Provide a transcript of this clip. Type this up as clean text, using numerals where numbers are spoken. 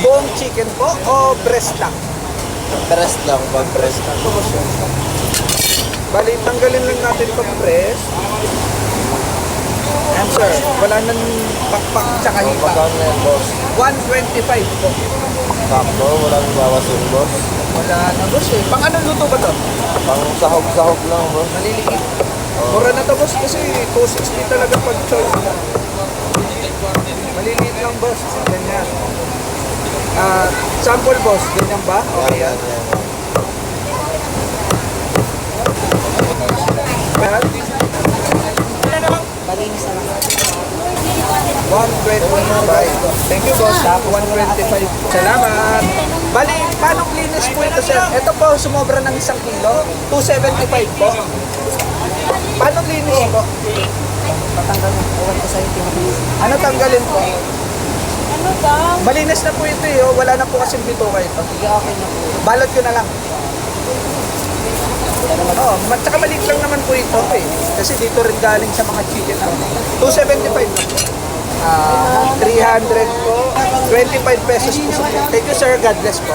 Buong chicken po o breast lang? Breast lang, pag breast lang. Bali, tanggalin lang natin itong breast. Ayan sir, wala nang pakpak tsaka hipa. Magkano na yan, boss? 125 po. Sakto, walang bawas yung boss. Wala na boss eh. Pang anong luto ba to? Pang sahog-sahog lang, boss. Maliliit. Mura na to boss kasi 260 talaga pag choice. Maliliit lang boss. Ganyan. Sample boss, ganyan ba? Okay yan. Yan. Malinis na lang. 125. Thank you boss. 125. Salamat. Bali, paano linis po ito sir? Ito po, sumobra ng 1 kilo. 275 po. Paano linis po? Patanggal mo. Uwan ko sa'yo. Ano tanggalin po? Ano ba? Malinis na po ito eh. Oh. Wala na po kasing bituka ito. Sige, okay na po. Balot ko na lang. Oo, tsaka maliit lang naman po ito eh. Kasi dito rin galing sa mga chicken. 275 na po. 300 po. 25 pesos po. Thank you sir. God bless po.